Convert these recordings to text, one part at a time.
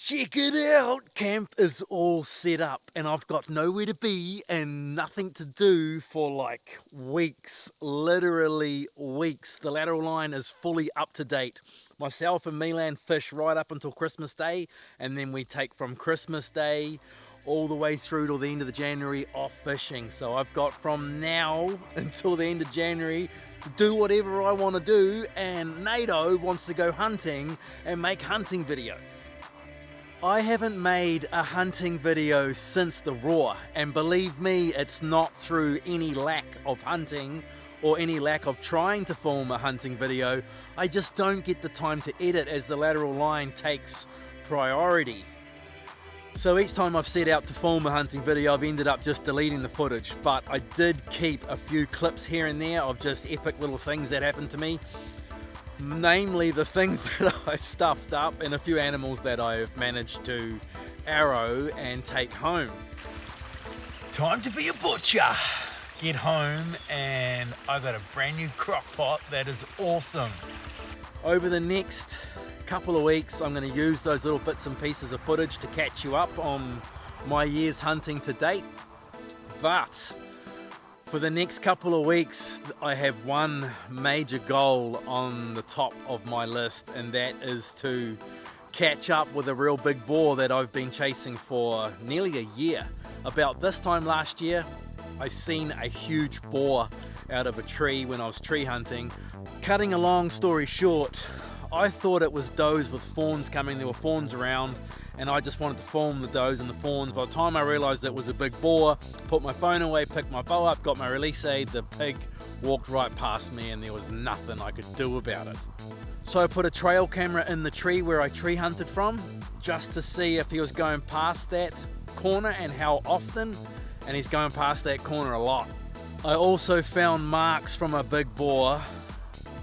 Check it out! Camp is all set up and I've got nowhere to be and nothing to do for like weeks, literally weeks. The Lateral Line is fully up to date. Myself and Milan fish right up until Christmas Day, and then we take from Christmas Day all the way through till the end of the January off fishing. So I've got from now until the end of January to do whatever I want to do, and Nato wants to go hunting and make hunting videos. I haven't made a hunting video since the Raw, and believe me, it's not through any lack of hunting or any lack of trying to film a hunting video. I just don't get the time to edit as the Lateral Line takes priority. So each time I've set out to film a hunting video, I've ended up just deleting the footage, but I did keep a few clips here and there of just epic little things that happened to me. Namely the things that I stuffed up and a few animals that I've managed to arrow and take home. Time to be a butcher. Get home and I got a brand new crock pot that is awesome. Over the next couple of weeks I'm going to use those little bits and pieces of footage to catch you up on my year's hunting to date. But for the next couple of weeks, I have one major goal on the top of my list, and that is to catch up with a real big boar that I've been chasing for nearly a year. About this time last year, I seen a huge boar out of a tree when I was tree hunting. Cutting a long story short, I thought it was does with fawns coming. There were fawns around, and I just wanted to film the does and the fawns. By the time I realized it was a big boar, put my phone away, picked my bow up, got my release aid, the pig walked right past me and there was nothing I could do about it. So I put a trail camera in the tree where I tree hunted from, just to see if he was going past that corner and how often, and he's going past that corner a lot. I also found marks from a big boar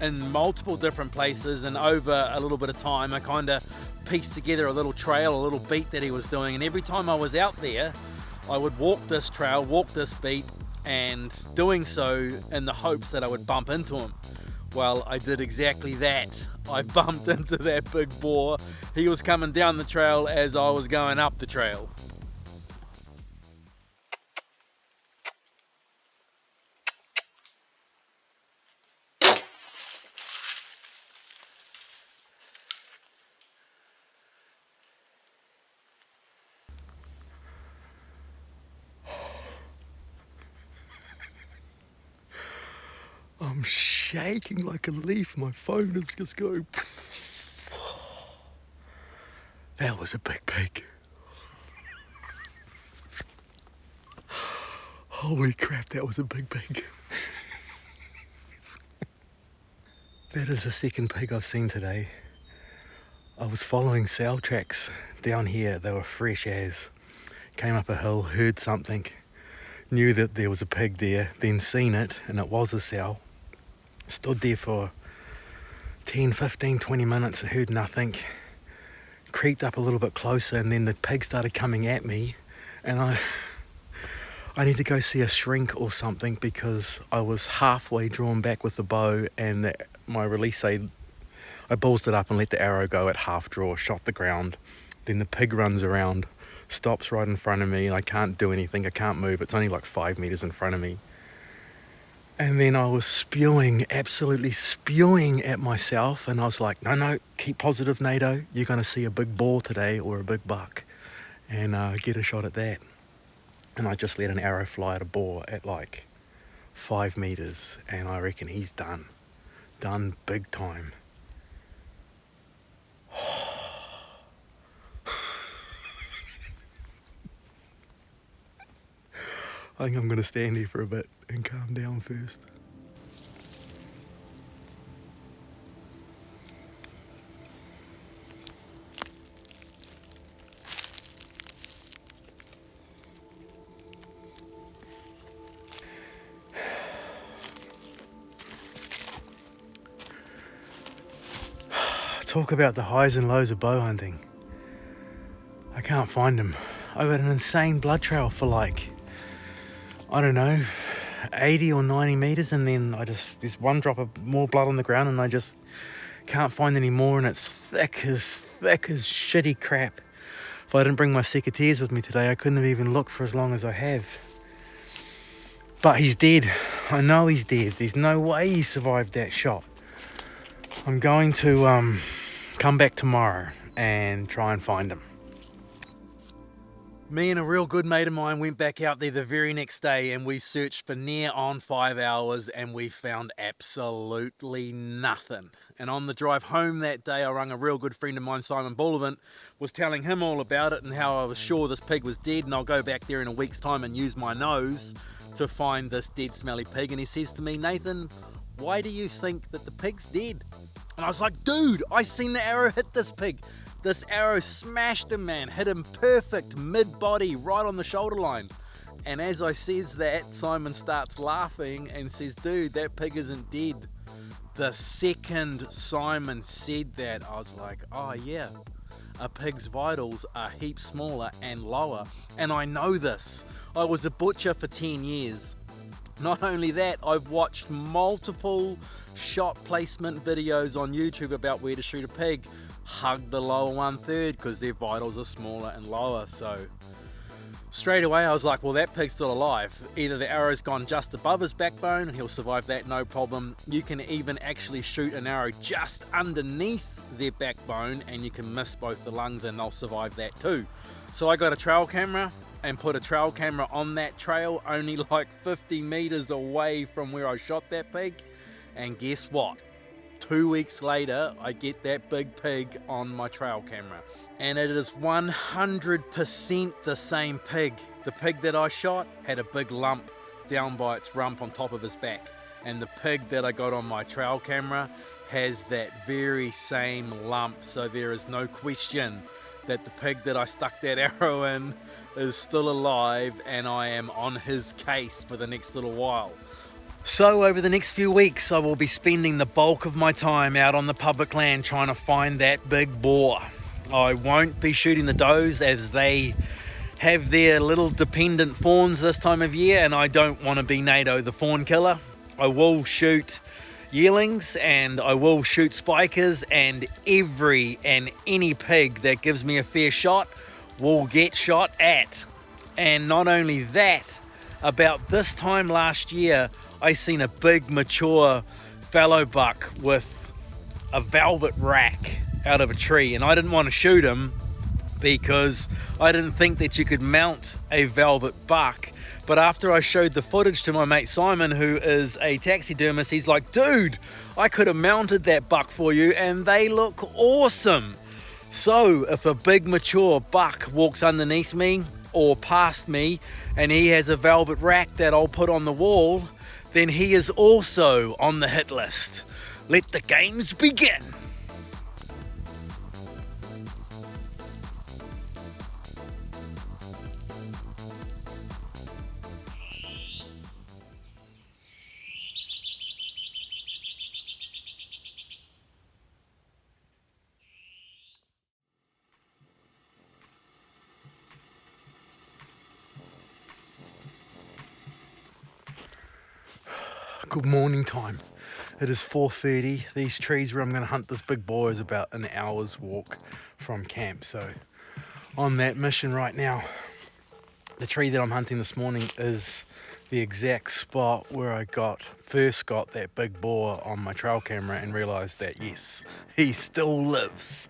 in multiple different places, and over a little bit of time I kind of pieced together a little trail, a little beat that he was doing, and every time I was out there I would walk this trail, walk this beat, and doing so in the hopes that I would bump into him. Well, I did exactly that. I bumped into that big boar. He was coming down the trail as I was going up the trail. I'm shaking like a leaf. My phone is just going. That was a big pig. Holy crap, that was a big pig. That is the second pig I've seen today. I was following sow tracks down here. They were fresh as. Came up a hill, heard something, knew that there was a pig there, then seen it, and it was a sow. Stood there for 10, 15, 20 minutes, heard nothing. Creeped up a little bit closer, and then the pig started coming at me, and I need to go see a shrink or something, because I was halfway drawn back with the bow, and my release aid, I ballsed it up and let the arrow go at half draw, shot the ground. Then the pig runs around, stops right in front of me, and I can't do anything, I can't move. It's only like 5 meters in front of me. And then I was spewing, absolutely spewing at myself, and I was like, no, keep positive, Nato. You're going to see a big boar today, or a big buck, and get a shot at that. And I just let an arrow fly at a boar at like 5 meters, and I reckon he's done big time. I think I'm going to stand here for a bit and calm down first. Talk about the highs and lows of bow hunting. I can't find them. I've got an insane blood trail for like, I don't know, 80 or 90 meters, and then there's one drop of more blood on the ground, and I just can't find any more, and it's thick as shitty crap. If I didn't bring my secateurs with me today, I couldn't have even looked for as long as I have. But he's dead. I know he's dead. There's no way he survived that shot. I'm going to come back tomorrow and try and find him. Me and a real good mate of mine went back out there the very next day and we searched for near on 5 hours and we found absolutely nothing. And on the drive home that day, I rang a real good friend of mine, Simon Bullivant, was telling him all about it and how I was sure this pig was dead, and I'll go back there in a week's time and use my nose to find this dead smelly pig. And he says to me, Nathan, why do you think that the pig's dead? And I was like, dude, I seen the arrow hit this pig. This arrow smashed him, man, hit him perfect, mid-body, right on the shoulder line. And as I says that, Simon starts laughing and says, dude, that pig isn't dead. The second Simon said that, I was like, oh yeah, a pig's vitals are heaps smaller and lower. And I know this. I was a butcher for 10 years. Not only that, I've watched multiple shot placement videos on YouTube about where to shoot a pig. Hug the lower 1/3 because their vitals are smaller and lower. So straight away I was like, well, that pig's still alive. Either the arrow's gone just above his backbone and he'll survive that, no problem. You can even actually shoot an arrow just underneath their backbone and you can miss both the lungs and they'll survive that too. So I got a trail camera and put a trail camera on that trail only like 50 meters away from where I shot that pig. And guess what? 2 weeks later, I get that big pig on my trail camera. And it is 100% the same pig. The pig that I shot had a big lump down by its rump on top of his back. And the pig that I got on my trail camera has that very same lump. So there is no question that the pig that I stuck that arrow in is still alive, and I am on his case for the next little while. So over the next few weeks I will be spending the bulk of my time out on the public land trying to find that big boar. I won't be shooting the does as they have their little dependent fawns this time of year, and I don't want to be Nato the fawn killer. I will shoot yearlings and I will shoot spikers, and every and any pig that gives me a fair shot will get shot at. And not only that, about this time last year I seen a big mature fallow buck with a velvet rack out of a tree, and I didn't want to shoot him because I didn't think that you could mount a velvet buck. But after I showed the footage to my mate Simon, who is a taxidermist, he's like, dude, I could have mounted that buck for you and they look awesome. So if a big mature buck walks underneath me or past me and he has a velvet rack that I'll put on the wall, then he is also on the hit list. Let the games begin. Good morning time. It is 4:30. These trees where I'm going to hunt this big boar is about an hour's walk from camp. So on that mission right now, the tree that I'm hunting this morning is the exact spot where I first got that big boar on my trail camera and realized that yes, he still lives.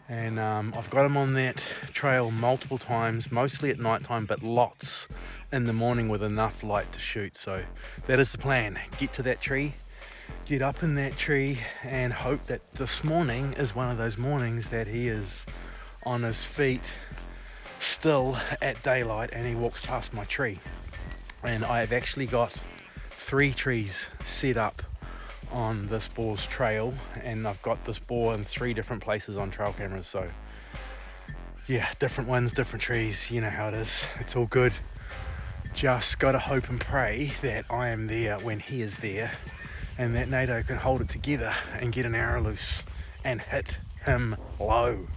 And I've got him on that trail multiple times, mostly at night time, but lots in the morning with enough light to shoot. So that is the plan. Get to that tree, get up in that tree, and hope that this morning is one of those mornings that he is on his feet still at daylight and he walks past my tree. And I have actually got 3 trees set up on this boar's trail, and I've got this boar in 3 different places on trail cameras. So yeah, different ones, different trees, you know how it is. It's all good. Just gotta hope and pray that I am there when he is there, and that Nato can hold it together and get an arrow loose and hit him low.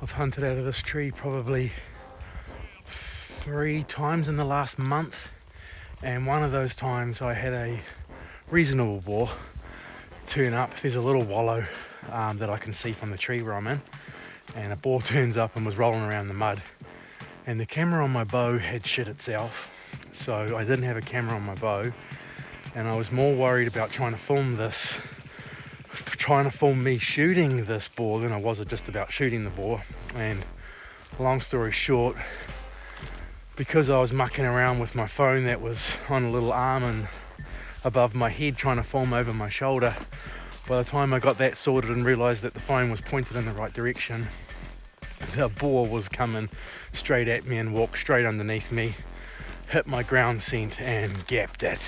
I've hunted out of this tree probably 3 times in the last month, and one of those times I had a reasonable boar turn up. There's a little wallow that I can see from the tree where I'm in, and a boar turns up and was rolling around the mud, and the camera on my bow had shit itself, so I didn't have a camera on my bow, and I was more worried about trying to film me shooting this boar than I was just about shooting the boar. And long story short, because I was mucking around with my phone that was on a little arm and above my head trying to film over my shoulder, by the time I got that sorted and realised that the phone was pointed in the right direction, the boar was coming straight at me and walked straight underneath me, hit my ground scent and gapped it.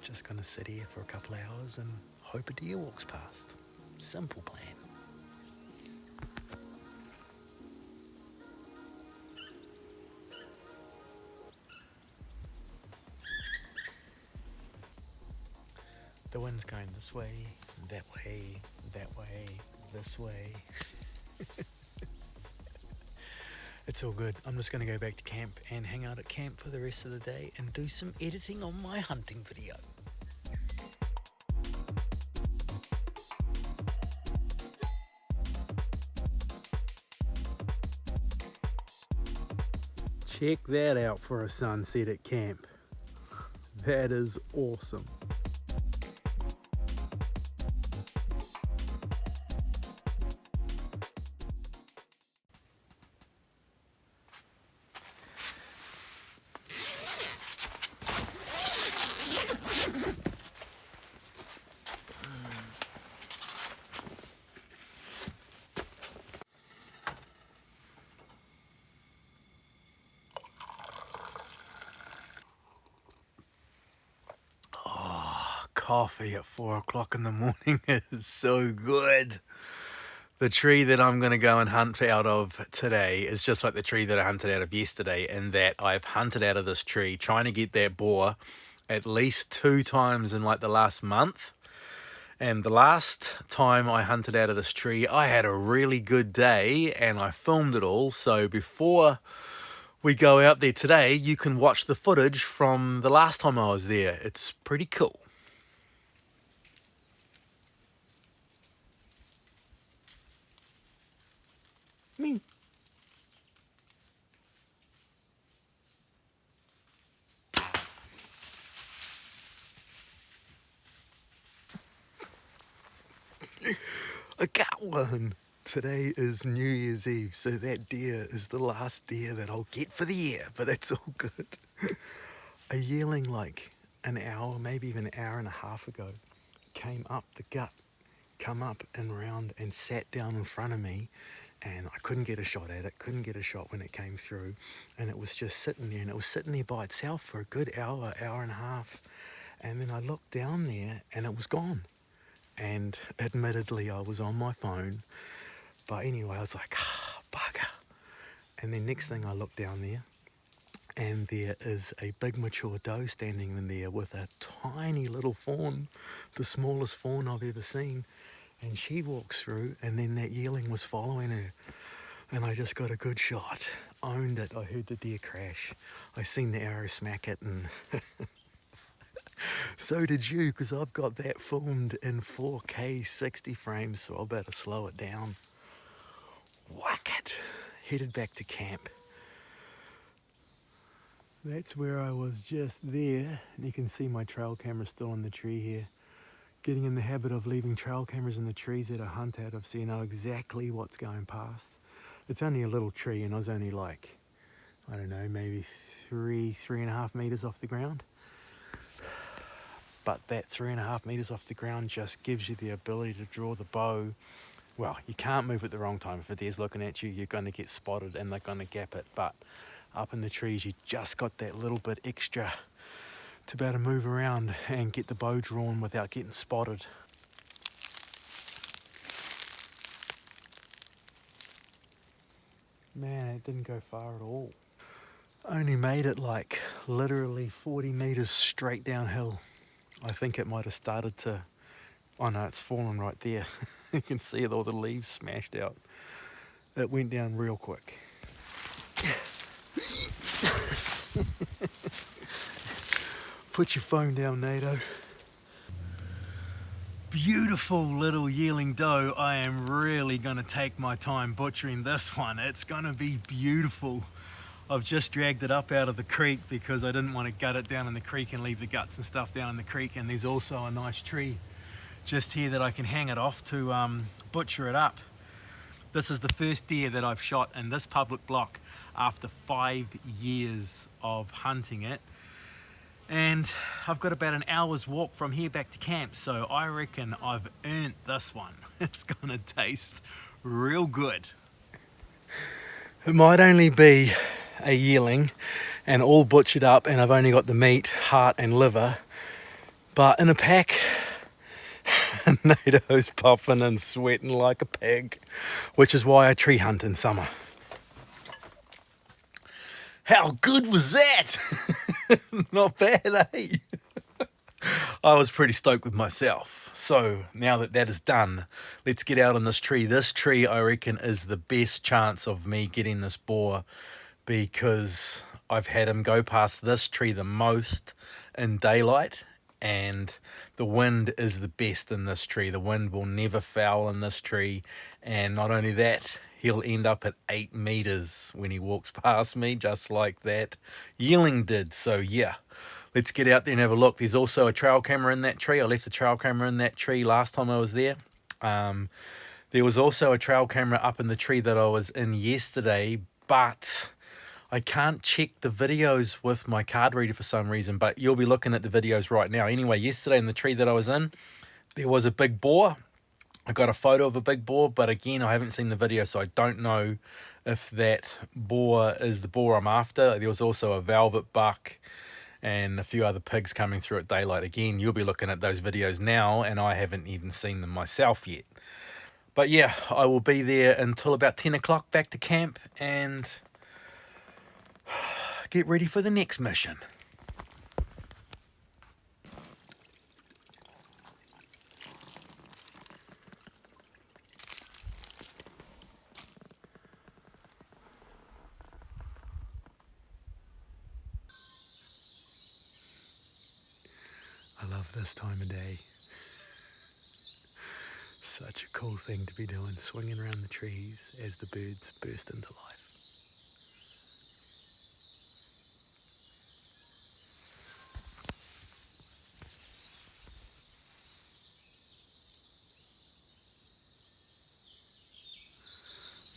Just gonna sit here for a couple of hours and hope a deer walks past. Simple plan. The wind's going this way, that way, this way. It's all good. I'm just going to go back to camp and hang out at camp for the rest of the day and do some editing on my hunting video. Check that out for a sunset at camp. That is awesome. Coffee at 4 o'clock in the morning is so good. The tree that I'm going to go and hunt out of today is just like the tree that I hunted out of yesterday, in that I've hunted out of this tree trying to get that boar at least 2 times in like the last month. And the last time I hunted out of this tree, I had a really good day and I filmed it all. So before we go out there today, you can watch the footage from the last time I was there. It's pretty cool. Me. I got one. Today is New Year's Eve, so that deer is the last deer that I'll get for the year, but that's all good. A yearling like an hour, maybe even an hour and a half ago, came up the gut, come up and round and sat down in front of me, and I couldn't get a shot at it, couldn't get a shot when it came through, and it was just sitting there, and it was sitting there by itself for a good hour, hour and a half, and then I looked down there and it was gone. And admittedly I was on my phone, but anyway I was like, bugger. And then next thing I look down there, and there is a big mature doe standing in there with a tiny little fawn, the smallest fawn I've ever seen. And she walks through, and then that yearling was following her. And I just got a good shot. Owned it. I heard the deer crash. I seen the arrow smack it, and so did you, because I've got that filmed in 4K 60 frames, so I'll better slow it down. Whack it. Headed back to camp. That's where I was just there. And you can see my trail camera still in the tree here. Getting in the habit of leaving trail cameras in the trees that I hunt out of, so you know exactly what's going past. It's only a little tree, and I was only like, I don't know, maybe 3.5 meters off the ground. But that 3.5 meters off the ground just gives you the ability to draw the bow. Well, you can't move at the wrong time. If a deer's looking at you, you're going to get spotted and they're going to gap it. But up in the trees, you just got that little bit extra to be able to move around and get the bow drawn without getting spotted. Man, it didn't go far at all. Only made it like literally 40 meters straight downhill. I think it might have started to, oh no, it's fallen right there. You can see all the leaves smashed out. It went down real quick. Put your phone down, Nato. Beautiful little yearling doe. I am really gonna take my time butchering this one. It's gonna be beautiful. I've just dragged it up out of the creek because I didn't want to gut it down in the creek and leave the guts and stuff down in the creek. And there's also a nice tree just here that I can hang it off to butcher it up. This is the first deer that I've shot in this public block after 5 years of hunting it. And I've got about an hour's walk from here back to camp, so I reckon I've earned this one. It's gonna taste real good. It might only be a yearling and all butchered up, and I've only got the meat, heart and liver, but in a pack, Nato's puffing and sweating like a pig, which is why I tree hunt in summer. How good was that? Not bad, eh? I was pretty stoked with myself. So now that that is done, let's get out on this tree. This tree, I reckon, is the best chance of me getting this boar, because I've had him go past this tree the most in daylight, and the wind is the best in this tree. The wind will never foul in this tree, and not only that, he'll end up at 8 meters when he walks past me, just like that yearling did. So yeah, let's get out there and have a look. There's also a trail camera in that tree. I left a trail camera in that tree last time I was there. There was also a trail camera up in the tree that I was in yesterday, but I can't check the videos with my card reader for some reason, but you'll be looking at the videos right now. Anyway, yesterday in the tree that I was in, there was a big boar. I got a photo of a big boar, but again, I haven't seen the video, so I don't know if that boar is the boar I'm after. There was also a velvet buck and a few other pigs coming through at daylight. Again, you'll be looking at those videos now, and I haven't even seen them myself yet. But yeah, I will be there until about 10 o'clock back to camp and get ready for the next mission. I love this time of day. Such a cool thing to be doing, swinging around the trees as the birds burst into life.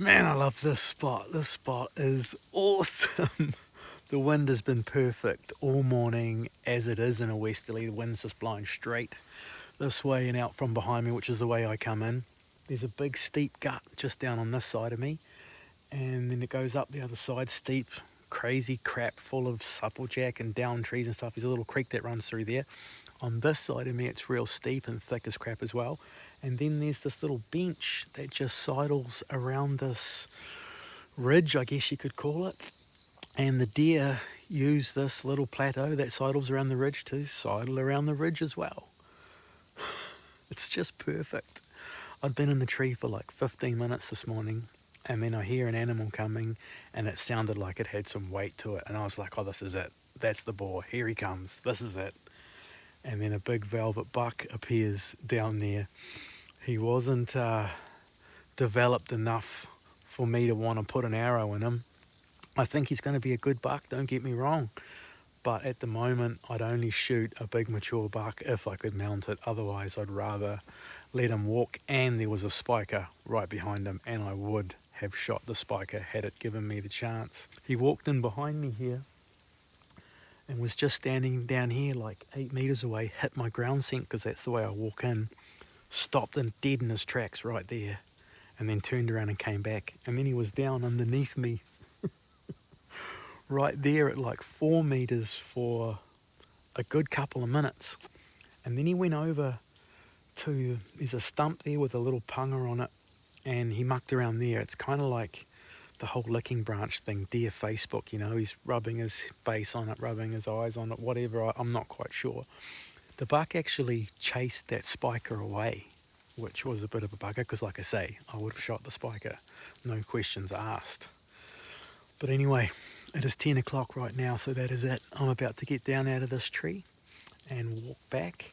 Man, I love this spot. This spot is awesome. The wind has been perfect all morning, as it is in a westerly. The wind's just blowing straight this way and out from behind me, which is the way I come in. There's a big steep gut just down on this side of me, and then it goes up the other side, steep, crazy crap full of supplejack and down trees and stuff. There's a little creek that runs through there. On this side of me, it's real steep and thick as crap as well. And then there's this little bench that just sidles around this ridge, I guess you could call it. And the deer use this little plateau that sidles around the ridge to sidle around the ridge as well. It's just perfect. I'd been in the tree for like 15 minutes this morning, and then I hear an animal coming, and it sounded like it had some weight to it. And I was like, oh, this is it. That's the boar. Here he comes. This is it. And then a big velvet buck appears down there. He wasn't developed enough for me to want to put an arrow in him. I think he's going to be a good buck, don't get me wrong. But at the moment, I'd only shoot a big mature buck if I could mount it. Otherwise, I'd rather let him walk. And there was a spiker right behind him, and I would have shot the spiker had it given me the chance. He walked in behind me here and was just standing down here like 8 meters away, hit my ground scent because that's the way I walk in, stopped and dead in his tracks right there, and then turned around and came back. And then he was down underneath me right there at like 4 meters for a good couple of minutes. And then he went over to, there's a stump there with a little punga on it, and he mucked around there. It's kind of like the whole licking branch thing, deer Facebook, you know, he's rubbing his face on it, rubbing his eyes on it, whatever, I'm not quite sure. The buck actually chased that spiker away, which was a bit of a bugger, because like I say, I would have shot the spiker, no questions asked. But anyway, it is 10 o'clock right now, so that is it. I'm about to get down out of this tree and walk back.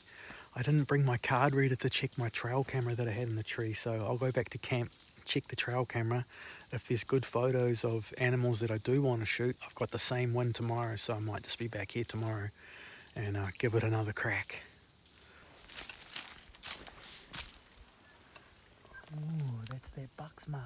I didn't bring my card reader to check my trail camera that I had in the tree, so I'll go back to camp, check the trail camera. If there's good photos of animals that I do want to shoot, I've got the same wind tomorrow, so I might just be back here tomorrow and give it another crack. Ooh, that's that buck's mark.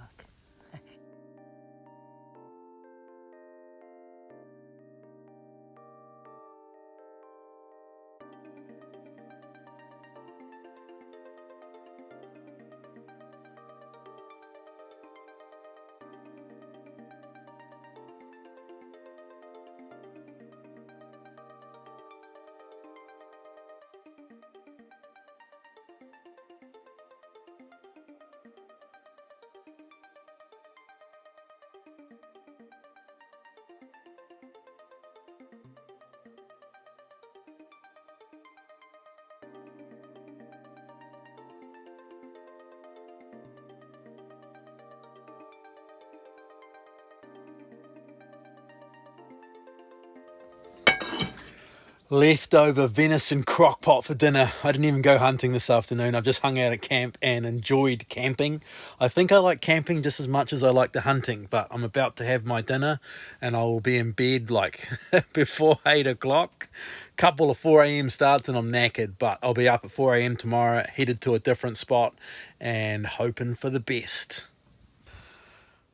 Leftover venison crock pot for dinner. I didn't even go hunting this afternoon. I've just hung out at camp and enjoyed camping. I think I like camping just as much as I like the hunting, but I'm about to have my dinner and I will be in bed like before 8 o'clock. Couple of 4 a.m. starts and I'm knackered, but I'll be up at 4 a.m. tomorrow, headed to a different spot and hoping for the best.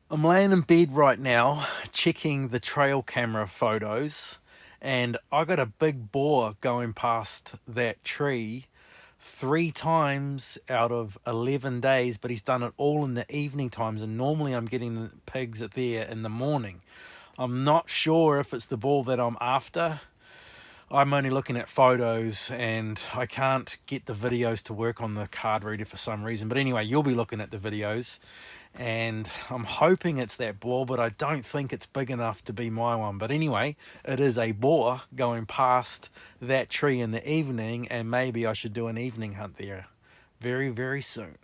I'm laying in bed right now, checking the trail camera photos, and I got a big boar going past that tree 3 times out of 11 days, but he's done it all in the evening times, and normally I'm getting the pigs there in the morning. I'm not sure if it's the bull that I'm after. I'm only looking at photos and I can't get the videos to work on the card reader for some reason. But anyway, you'll be looking at the videos and I'm hoping it's that boar, but I don't think it's big enough to be my one. But anyway, it is a boar going past that tree in the evening, and maybe I should do an evening hunt there very, very soon.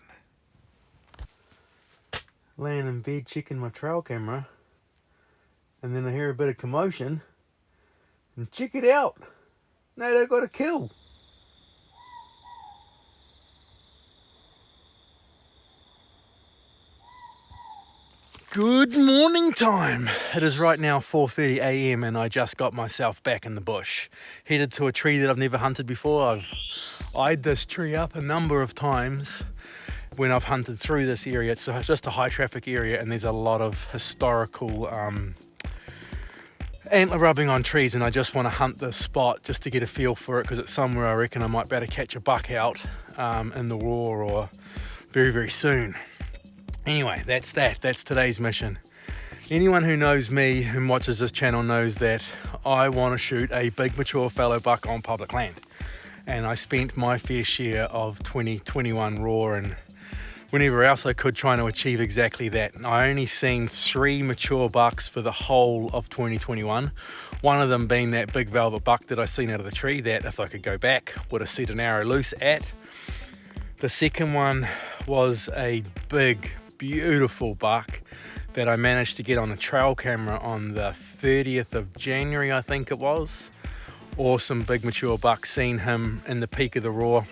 Laying in bed checking my trail camera, and then I hear a bit of commotion, and check it out, Nato got a kill. Good morning time. It is right now 4:30 a.m. and I just got myself back in the bush. Headed to a tree that I've never hunted before. I've eyed this tree up a number of times when I've hunted through this area, it's just a high traffic area, and there's a lot of historical antler rubbing on trees, and I just want to hunt this spot just to get a feel for it, because it's somewhere I reckon I might be able to catch a buck out in the roar or very, very soon. Anyway, that's today's mission. Anyone who knows me and watches this channel knows that I want to shoot a big mature fallow buck on public land, and I spent my fair share of 2021 roar and whenever else I could trying to achieve exactly that. I only seen 3 mature bucks for the whole of 2021. One of them being that big velvet buck that I seen out of the tree that, if I could go back, would have set an arrow loose at. The second one was a big, beautiful buck that I managed to get on a trail camera on the 30th of January, I think it was. Awesome big mature buck, seen him in the peak of the roar,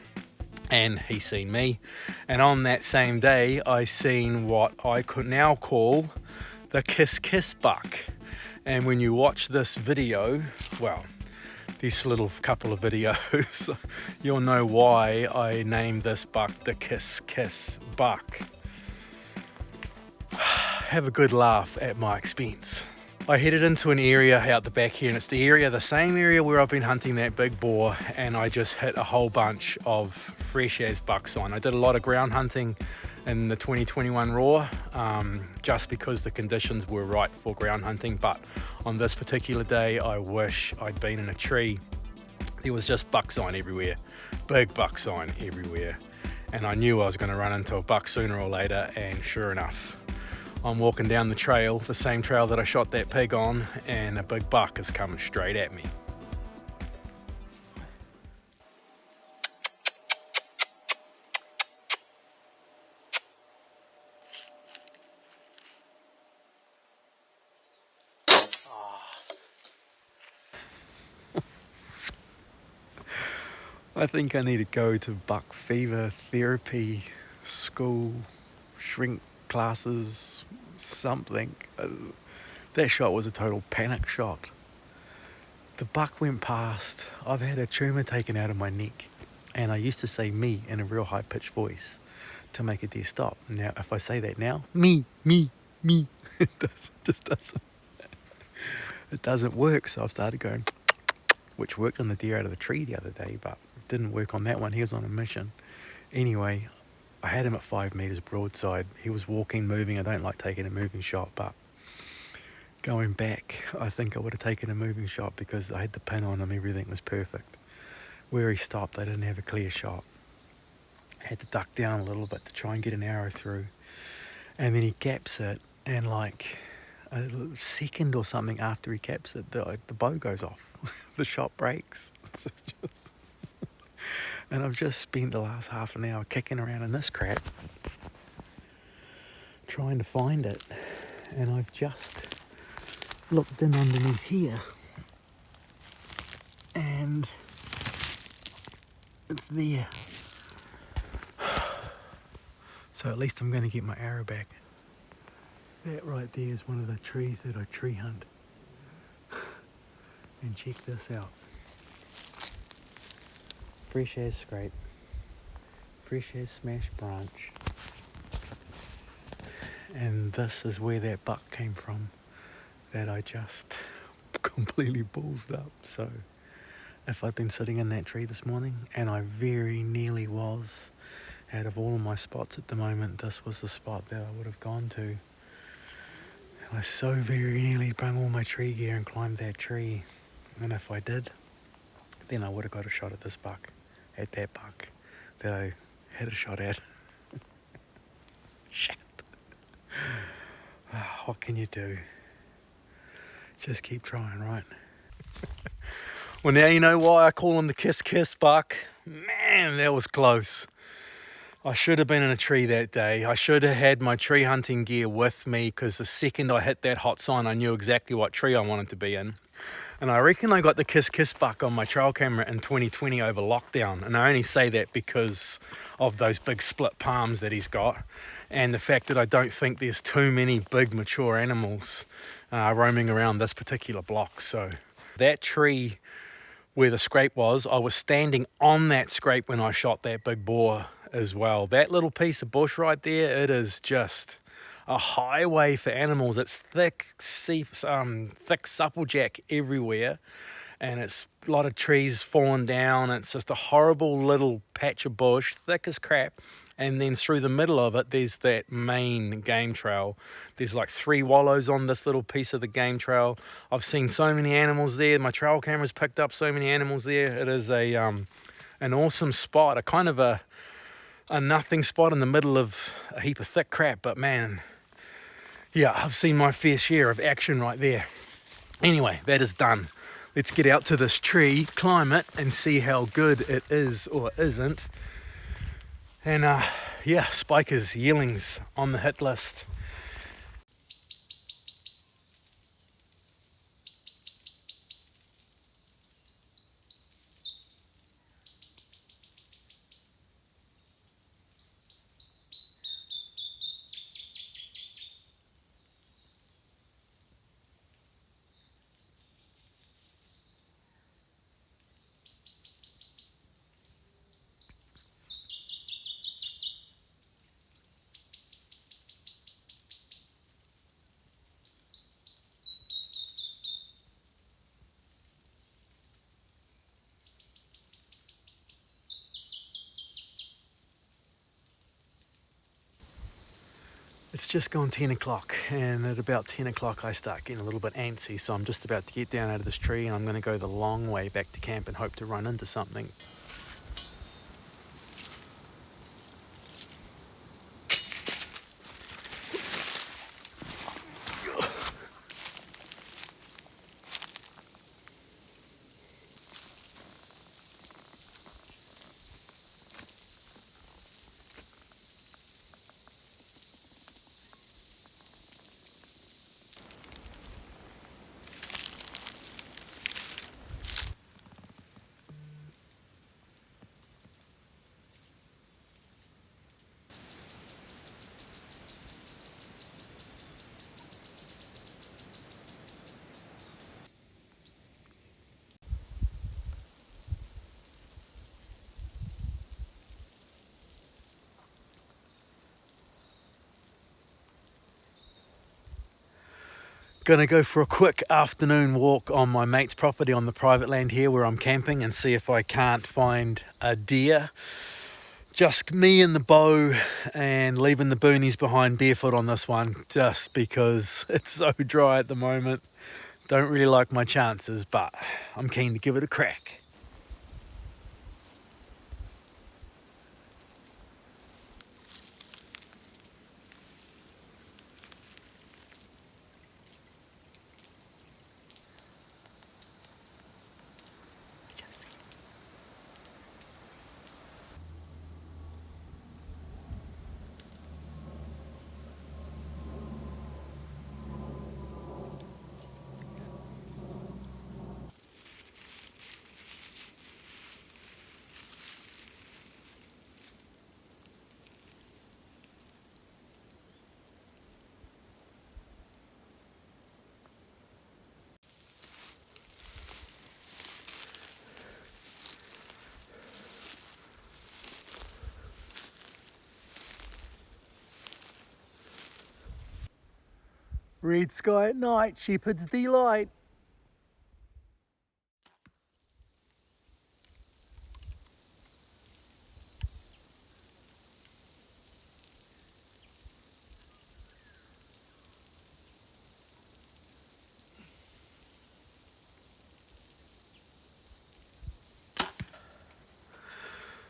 and he seen me. And on that same day, I seen what I could now call the kiss kiss buck. And when you watch this video, well, this little couple of videos, you'll know why I named this buck the kiss kiss buck. Have a good laugh at my expense. I headed into an area out the back here, and it's the same area where I've been hunting that big boar, and I just hit a whole bunch of fresh as bucks on. I did a lot of ground hunting in the 2021 roar, just because the conditions were right for ground hunting, but on this particular day I wish I'd been in a tree. There was just buck sign everywhere, big buck sign everywhere, and I knew I was going to run into a buck sooner or later, and sure enough, I'm walking down the trail, the same trail that I shot that pig on, and a big buck is coming straight at me. I think I need to go to buck fever therapy school, shrink classes, something. That shot was a total panic shot. The buck went past. I've had a tumour taken out of my neck, and I used to say me in a real high pitched voice to make a deer stop. Now if I say that now, me, it doesn't work. So I've started going, which worked on the deer out of the tree the other day, but it didn't work on that one. He was on a mission. Anyway, I had him at 5 meters broadside. He was walking, moving. I don't like taking a moving shot, but going back, I think I would have taken a moving shot because I had the pin on him. Everything was perfect. Where he stopped, I didn't have a clear shot. I had to duck down a little bit to try and get an arrow through. And then he gaps it, and like a second or something after he caps it, the bow goes off. The shot breaks. So just and I've just spent the last half an hour kicking around in this crap trying to find it, and I've just looked in underneath here and it's there. So at least I'm going to get my arrow back. That right there is one of the trees that I tree hunt. And check this out. Fresh as scrape, fresh as smashed branch, and this is where that buck came from that I just completely ballsed up. So if I'd been sitting in that tree this morning, and I very nearly was, out of all of my spots at the moment, this was the spot that I would have gone to. I so very nearly brung all my tree gear and climbed that tree, and if I did, then I would have got a shot at this buck. At that buck that I had a shot at. Shit. What can you do? Just keep trying, right? Well, now you know why I call him the kiss kiss buck. Man, that was close. I should have been in a tree that day. I should have had my tree hunting gear with me, because the second I hit that hot sign, I knew exactly what tree I wanted to be in. And I reckon I got the kiss kiss buck on my trail camera in 2020 over lockdown. And I only say that because of those big split palms that he's got, and the fact that I don't think there's too many big mature animals roaming around this particular block. So that tree where the scrape was, I was standing on that scrape when I shot that big boar as well. That little piece of bush right there, it is just a highway for animals. It's thick supplejack everywhere, and it's a lot of trees falling down. It's just a horrible little patch of bush, thick as crap. And then through the middle of it, there's that main game trail. There's like 3 wallows on this little piece of the game trail. I've seen so many animals there. My trail camera's picked up so many animals there. It is a an awesome spot, a kind of a nothing spot in the middle of a heap of thick crap. But man, yeah, I've seen my fair share of action right there. Anyway, that is done. Let's get out to this tree, climb it, and see how good it is or isn't. And yeah, spikers, yearlings on the hit list. It's just gone 10 o'clock, and at about 10 o'clock I start getting a little bit antsy, so I'm just about to get down out of this tree, and I'm going to go the long way back to camp and hope to run into something. Gonna go for a quick afternoon walk on my mate's property on the private land here where I'm camping and see if I can't find a deer. Just me and the bow, and leaving the boonies behind barefoot on this one just because it's so dry at the moment. Don't really like my chances, but I'm keen to give it a crack. Red sky at night, shepherd's delight.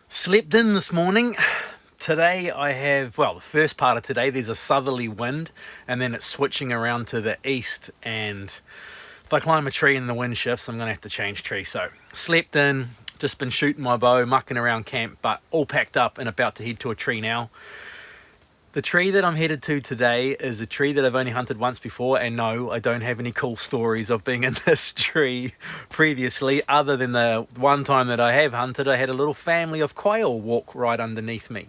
Slept in this morning. Today I have, well, the first part of today there's a southerly wind, and then it's switching around to the east, and if I climb a tree and the wind shifts, I'm going to have to change tree. So slept in, just been shooting my bow, mucking around camp, but all packed up and about to head to a tree now. The tree that I'm headed to today is a tree that I've only hunted once before, and no, I don't have any cool stories of being in this tree previously, other than the one time that I have hunted. I had a little family of quail walk right underneath me.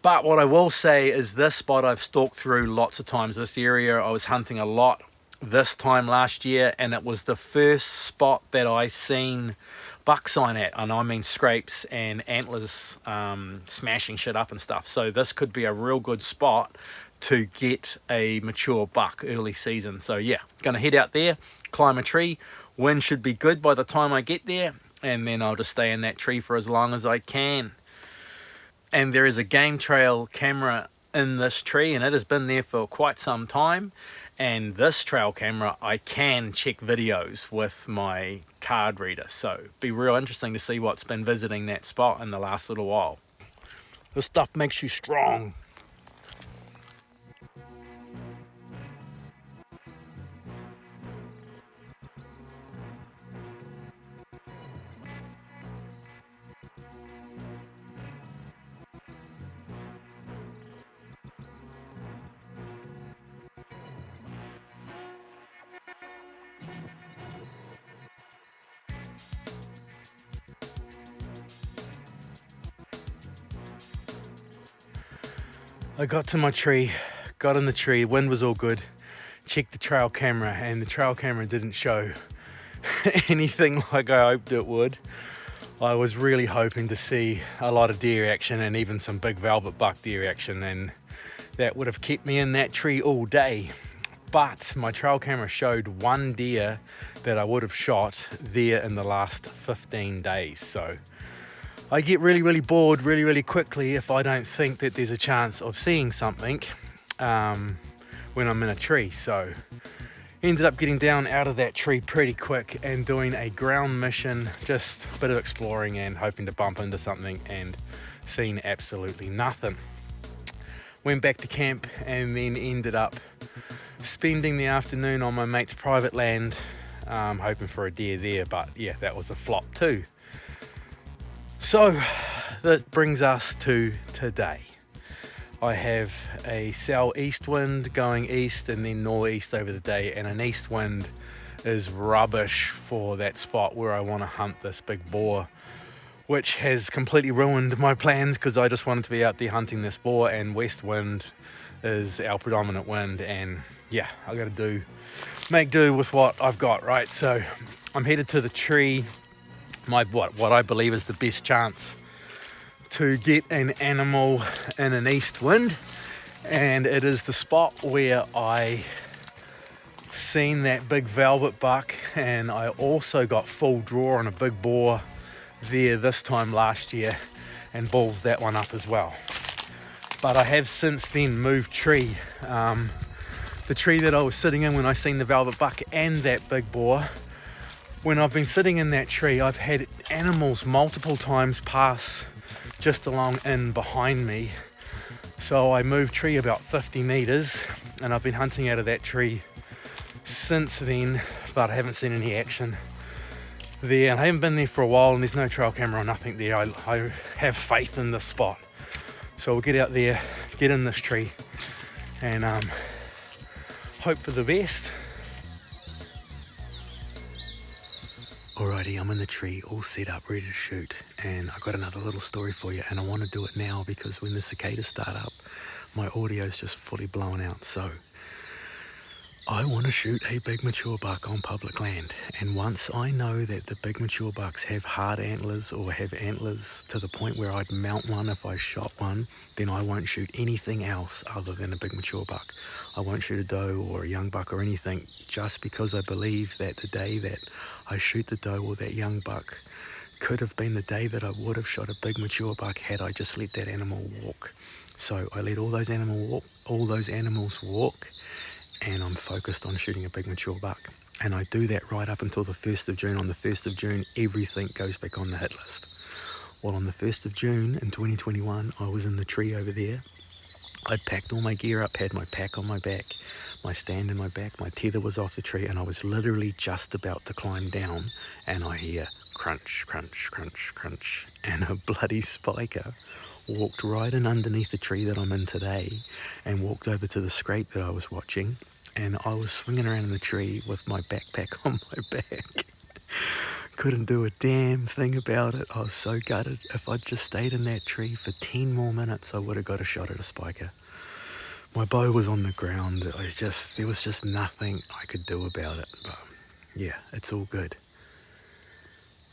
But what I will say is this spot I've stalked through lots of times. This area I was hunting a lot this time last year, and it was the first spot that I seen buck sign at, and I mean scrapes and antlers smashing shit up and stuff. So this could be a real good spot to get a mature buck early season. So yeah, gonna head out there, climb a tree. Wind should be good by the time I get there, and then I'll just stay in that tree for as long as I can. And there is a game trail camera in this tree, and it has been there for quite some time. And this trail camera, I can check videos with my card reader, so be real interesting to see what's been visiting that spot in the last little while. This stuff makes you strong. I got to my tree, got in the tree, wind was all good, checked the trail camera, and the trail camera didn't show anything like I hoped it would. I was really hoping to see a lot of deer action and even some big velvet buck deer action, and that would have kept me in that tree all day. But my trail camera showed one deer that I would have shot there in the last 15 days. So I get really bored really quickly if I don't think that there's a chance of seeing something when I'm in a tree. So ended up getting down out of that tree pretty quick and doing a ground mission, just a bit of exploring and hoping to bump into something, and seen absolutely nothing. Went back to camp and then ended up spending the afternoon on my mate's private land, hoping for a deer there, but yeah, that was a flop too. So that brings us to today. I have a southeast wind going east and then northeast over the day, and an east wind is rubbish for that spot where I want to hunt this big boar, which has completely ruined my plans because I just wanted to be out there hunting this boar, and west wind is our predominant wind, and yeah, I got to make do with what I've got, right? So I'm headed to the tree, what I believe is the best chance to get an animal in an east wind, and it is the spot where I seen that big velvet buck, and I also got full draw on a big boar there this time last year and balls that one up as well. But I have since then moved tree. The tree that I was sitting in when I seen the velvet buck and that big boar, when I've been sitting in that tree, I've had animals multiple times pass just along in behind me. So I moved tree about 50 meters, and I've been hunting out of that tree since then, but I haven't seen any action there, and I haven't been there for a while, and there's no trail camera or nothing there. I have faith in this spot, so we'll get out there, get in this tree, and hope for the best. Alrighty, I'm in the tree, all set up, ready to shoot, and I've got another little story for you, and I want to do it now because when the cicadas start up, my audio is just fully blown out. So I want to shoot a big mature buck on public land, and once I know that the big mature bucks have hard antlers or have antlers to the point where I'd mount one if I shot one, then I won't shoot anything else other than a big mature buck. I won't shoot a doe or a young buck or anything, just because I believe that the day that I shoot the doe or that young buck could have been the day that I would have shot a big mature buck had I just let that animal walk. So I let all those animals walk, and I'm focused on shooting a big mature buck. And I do that right up until the 1st of June. On the 1st of June, everything goes back on the hit list. Well, on the 1st of June in 2021, I was in the tree over there. I'd packed all my gear up, had my pack on my back, my stand in my back, my tether was off the tree, and I was literally just about to climb down, and I hear crunch, crunch, crunch, crunch, and a bloody spiker walked right in underneath the tree that I'm in today and walked over to the scrape that I was watching, and I was swinging around in the tree with my backpack on my back. Couldn't do a damn thing about it. I was so gutted. If I'd just stayed in that tree for 10 more minutes, I would have got a shot at a spiker. My bow was on the ground. There was just nothing I could do about it. But yeah, it's all good.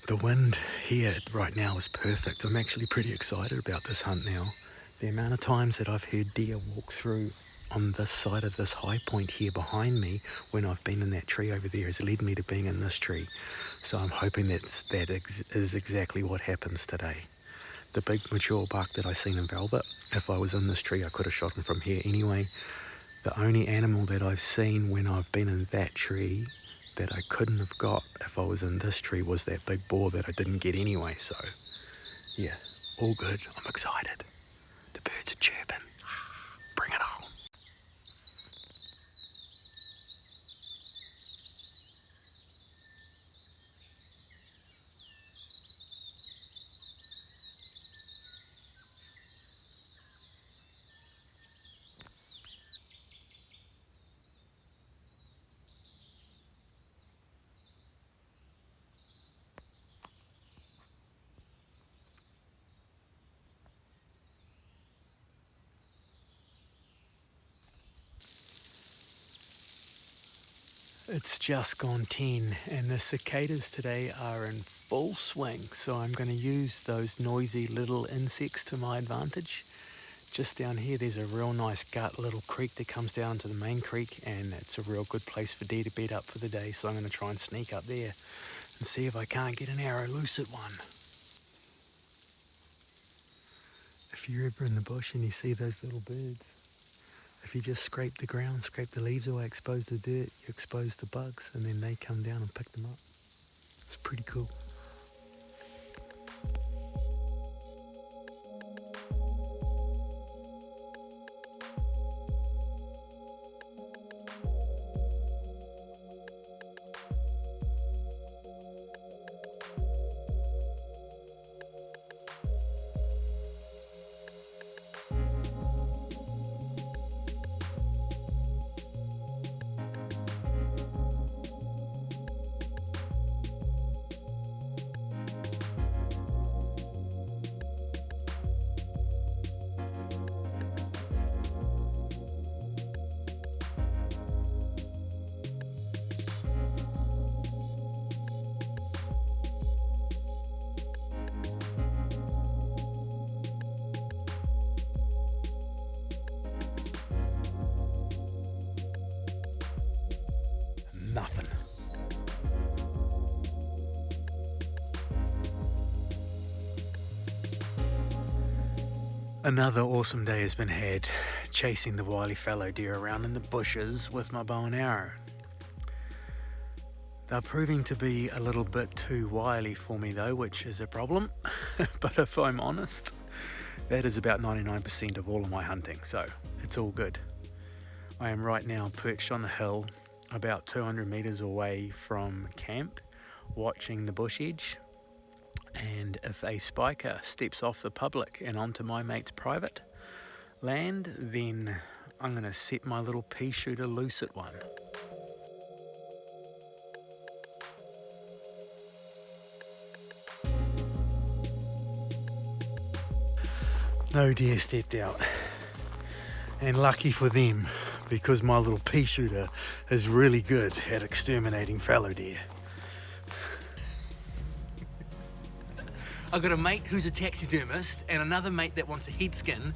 The wind here right now is perfect. I'm actually pretty excited about this hunt now. The amount of times that I've heard deer walk through on this side of this high point here behind me when I've been in that tree over there has led me to being in this tree. So I'm hoping that is exactly what happens today. The big mature buck that I seen in Velvet, if I was in this tree I could have shot him from here anyway. The only animal that I've seen when I've been in that tree that I couldn't have got if I was in this tree was that big boar that I didn't get anyway. So yeah, all good. I'm excited. The birds are chirping. Bring it on. It's just gone 10 and the cicadas today are in full swing, so I'm going to use those noisy little insects to my advantage. Just down here there's a real nice gut little creek that comes down to the main creek, and it's a real good place for deer to beat up for the day, so I'm going to try and sneak up there and see if I can't get an arrow loose at one. If you're ever in the bush and you see those little birds, if you just scrape the ground, scrape the leaves away, expose the dirt, you expose the bugs, and then they come down and pick them up. It's pretty cool. Nothing. Another awesome day has been had chasing the wily fallow deer around in the bushes with my bow and arrow. They're proving to be a little bit too wily for me though, which is a problem. But if I'm honest, that is about 99% of all of my hunting, so it's all good. I am right now perched on a hill about 200 meters away from camp, watching the bush edge, and if a spiker steps off the public and onto my mate's private land, then I'm going to set my little pea shooter loose at one. No deer stepped out, and lucky for them, because my little pea shooter is really good at exterminating fallow deer. I've got a mate who's a taxidermist and another mate that wants a head skin,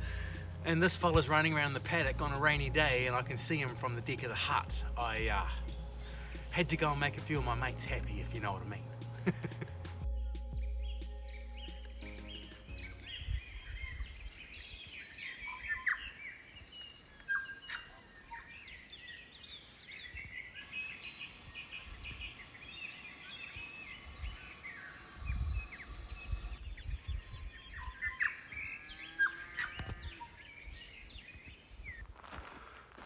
and this fella's running around the paddock on a rainy day and I can see him from the deck of the hut. I had to go and make a few of my mates happy, if you know what I mean.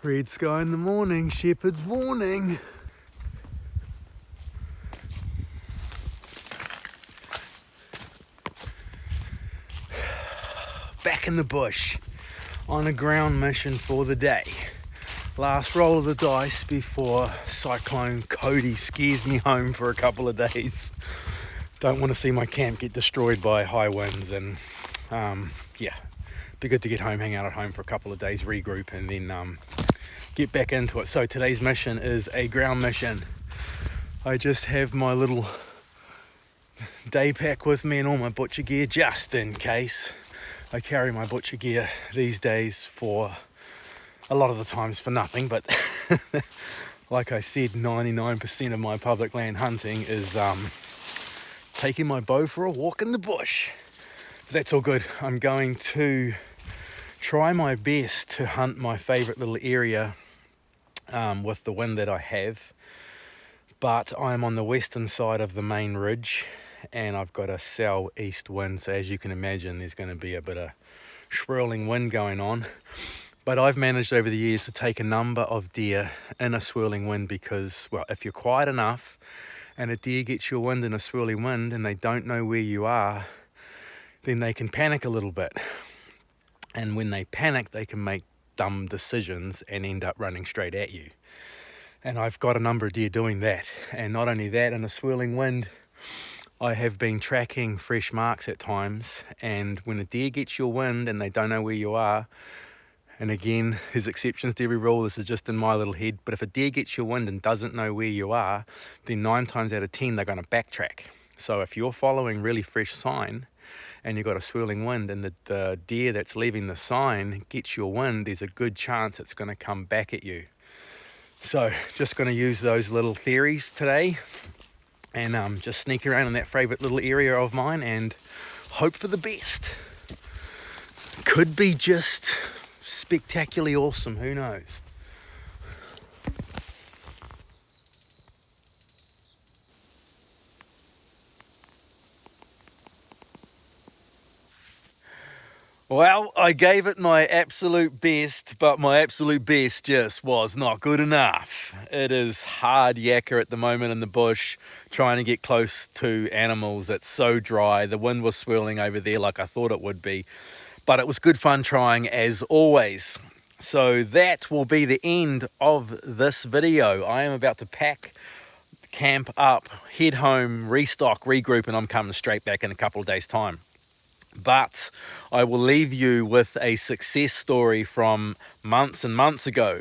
Red sky in the morning, shepherd's warning. Back in the bush on a ground mission for the day. Last roll of the dice before Cyclone Cody scares me home for a couple of days. Don't want to see my camp get destroyed by high winds, and yeah, be good to get home, hang out at home for a couple of days, regroup, and then get back into it. So today's mission is a ground mission. I just have my little day pack with me and all my butcher gear just in case. I carry my butcher gear these days for a lot of the times for nothing, but like I said, 99% of my public land hunting is taking my bow for a walk in the bush. But that's all good. I'm going to try my best to hunt my favorite little area with the wind that I have, but I'm on the western side of the main ridge and I've got a southeast wind, so as you can imagine there's going to be a bit of swirling wind going on. But I've managed over the years to take a number of deer in a swirling wind because, well, if you're quiet enough and a deer gets your wind in a swirling wind and they don't know where you are, then they can panic a little bit. And when they panic, they can make dumb decisions and end up running straight at you. And I've got a number of deer doing that. And not only that, in a swirling wind, I have been tracking fresh marks at times. And when a deer gets your wind and they don't know where you are, and again, there's exceptions to every rule, this is just in my little head, but if a deer gets your wind and doesn't know where you are, then 9 times out of 10, they're going to backtrack. So if you're following really fresh sign, and you've got a swirling wind and the deer that's leaving the sign gets your wind, there's a good chance it's going to come back at you. So just going to use those little theories today and just sneak around in that favourite little area of mine and hope for the best. Could be just spectacularly awesome, who knows? Well, I gave it my absolute best, but my absolute best just was not good enough. It is hard yakka at the moment in the bush, trying to get close to animals. It's so dry. The wind was swirling over there like I thought it would be, but it was good fun trying as always. So that will be the end of this video. I am about to pack, camp up, head home, restock, regroup, and I'm coming straight back in a couple of days' time. But I will leave you with a success story from months and months ago.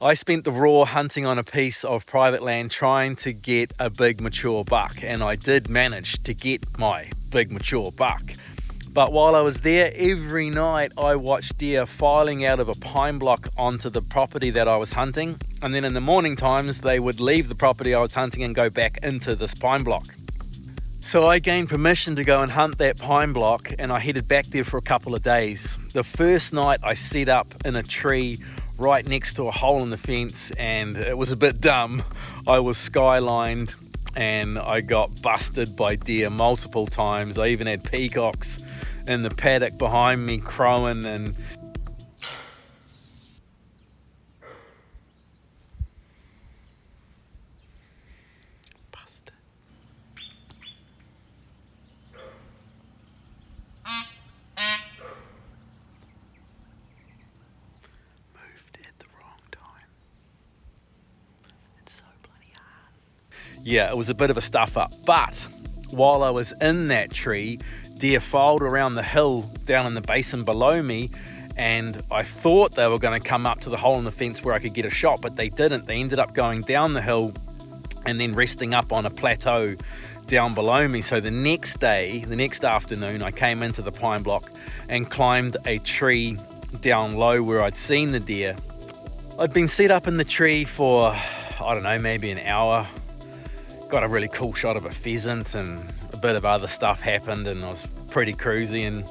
I spent the raw hunting on a piece of private land trying to get a big mature buck, and I did manage to get my big mature buck. But while I was there, every night I watched deer filing out of a pine block onto the property that I was hunting, and then in the morning times they would leave the property I was hunting and go back into this pine block. So I gained permission to go and hunt that pine block, and I headed back there for a couple of days. The first night I set up in a tree right next to a hole in the fence, and it was a bit dumb. I was skylined and I got busted by deer multiple times. I even had peacocks in the paddock behind me crowing and yeah, it was a bit of a stuff up. But while I was in that tree, deer filed around the hill down in the basin below me, and I thought they were going to come up to the hole in the fence where I could get a shot, but they didn't. They ended up going down the hill and then resting up on a plateau down below me. So the next day, the next afternoon, I came into the pine block and climbed a tree down low where I'd seen the deer. I'd been set up in the tree for, I don't know, maybe an hour. Got a really cool shot of a pheasant and a bit of other stuff happened, and I was pretty cruisy, and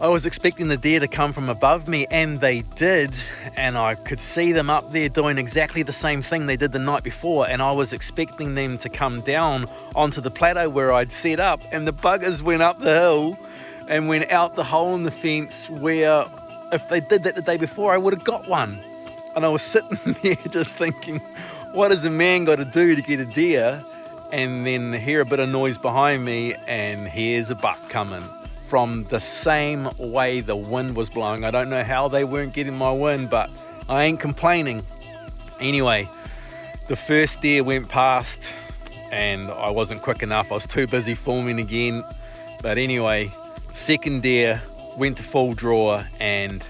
I was expecting the deer to come from above me, and they did, and I could see them up there doing exactly the same thing they did the night before, and I was expecting them to come down onto the plateau where I'd set up, and the buggers went up the hill and went out the hole in the fence where if they did that the day before I would have got one. And I was sitting there just thinking, what has a man got to do to get a deer? And then hear a bit of noise behind me, and here's a buck coming from the same way the wind was blowing. I don't know how they weren't getting my wind, but I ain't complaining. Anyway, the first deer went past and I wasn't quick enough. I was too busy filming again. But anyway, second deer went to full draw, and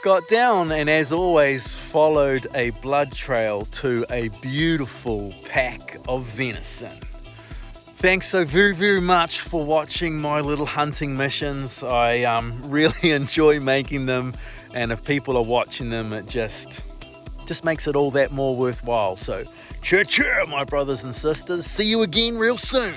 got down and, as always, followed a blood trail to a beautiful pack of venison. Thanks so very, very much for watching my little hunting missions. I really enjoy making them, and if people are watching them, it just makes it all that more worthwhile. So cheer, cheer, my brothers and sisters. See you again real soon.